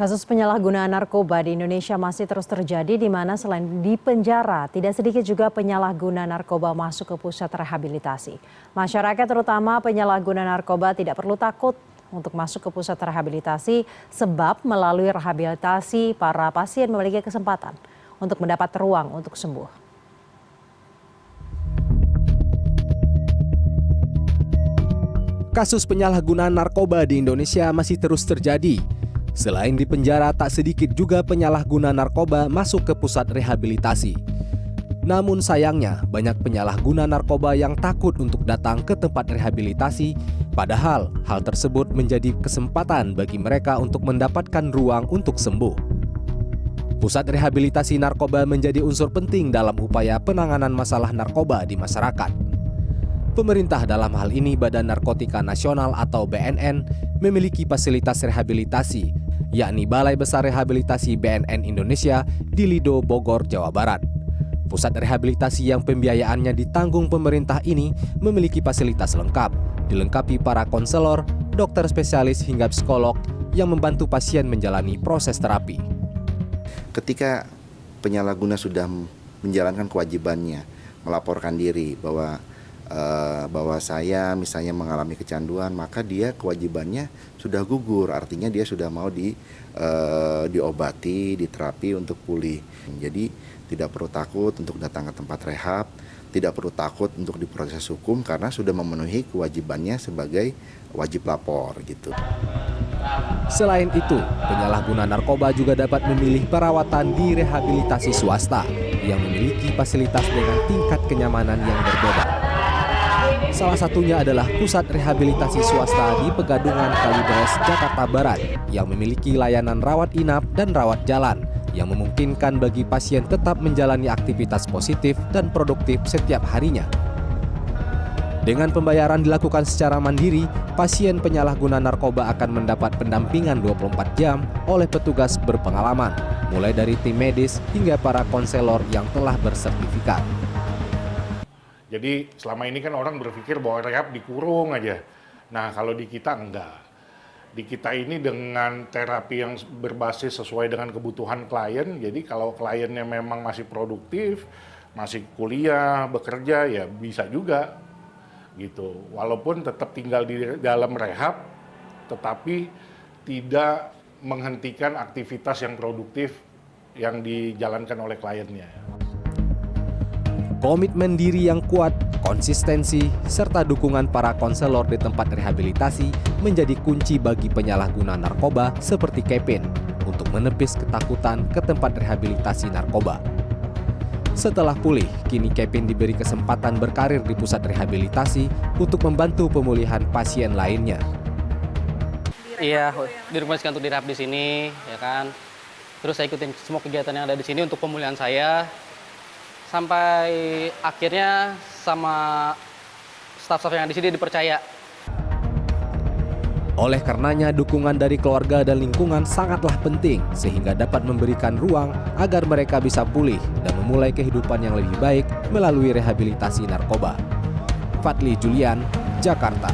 Kasus penyalahgunaan narkoba di Indonesia masih terus terjadi di mana selain di penjara, tidak sedikit juga penyalahguna narkoba masuk ke pusat rehabilitasi. Masyarakat terutama penyalahguna narkoba tidak perlu takut untuk masuk ke pusat rehabilitasi sebab melalui rehabilitasi para pasien memiliki kesempatan untuk mendapat ruang untuk sembuh. Kasus penyalahgunaan narkoba di Indonesia masih terus terjadi. Selain di penjara, tak sedikit juga penyalahguna narkoba masuk ke pusat rehabilitasi. Namun sayangnya, banyak penyalahguna narkoba yang takut untuk datang ke tempat rehabilitasi, padahal hal tersebut menjadi kesempatan bagi mereka untuk mendapatkan ruang untuk sembuh. Pusat rehabilitasi narkoba menjadi unsur penting dalam upaya penanganan masalah narkoba di masyarakat. Pemerintah dalam hal ini Badan Narkotika Nasional atau BNN memiliki fasilitas rehabilitasi, yakni Balai Besar Rehabilitasi BNN Indonesia di Lido, Bogor, Jawa Barat. Pusat rehabilitasi yang pembiayaannya ditanggung pemerintah ini memiliki fasilitas lengkap, dilengkapi para konselor, dokter spesialis hingga psikolog yang membantu pasien menjalani proses terapi. Ketika penyalahguna sudah menjalankan kewajibannya, melaporkan diri bahwa saya misalnya mengalami kecanduan, maka dia kewajibannya sudah gugur, artinya dia sudah mau diobati, diterapi untuk pulih. Jadi tidak perlu takut untuk datang ke tempat rehab, tidak perlu takut untuk diproses hukum karena sudah memenuhi kewajibannya sebagai wajib lapor gitu. Selain itu, penyalahguna narkoba juga dapat memilih perawatan di rehabilitasi swasta yang memiliki fasilitas dengan tingkat kenyamanan yang berbeda. Salah satunya adalah Pusat Rehabilitasi Swasta di Pegadungan Kalideres, Jakarta Barat yang memiliki layanan rawat inap dan rawat jalan yang memungkinkan bagi pasien tetap menjalani aktivitas positif dan produktif setiap harinya. Dengan pembayaran dilakukan secara mandiri, pasien penyalahguna narkoba akan mendapat pendampingan 24 jam oleh petugas berpengalaman, mulai dari tim medis hingga para konselor yang telah bersertifikat. Jadi selama ini kan orang berpikir bahwa rehab dikurung aja. Nah kalau di kita enggak. Di kita ini dengan terapi yang berbasis sesuai dengan kebutuhan klien. Jadi kalau kliennya memang masih produktif, masih kuliah, bekerja, ya bisa juga gitu. Walaupun tetap tinggal di dalam rehab, tetapi tidak menghentikan aktivitas yang produktif yang dijalankan oleh kliennya. Komitmen diri yang kuat, konsistensi, serta dukungan para konselor di tempat rehabilitasi menjadi kunci bagi penyalahguna narkoba seperti Kevin untuk menepis ketakutan ke tempat rehabilitasi narkoba. Setelah pulih, kini Kevin diberi kesempatan berkarir di pusat rehabilitasi untuk membantu pemulihan pasien lainnya. Iya, direkomendasikan untuk direhab di sini, ya kan. Terus saya ikutin semua kegiatan yang ada di sini untuk pemulihan saya. Sampai akhirnya sama staf-staf yang di sini dipercaya. Oleh karenanya, dukungan dari keluarga dan lingkungan sangatlah penting sehingga dapat memberikan ruang agar mereka bisa pulih dan memulai kehidupan yang lebih baik melalui rehabilitasi narkoba. Fadli Julian, Jakarta.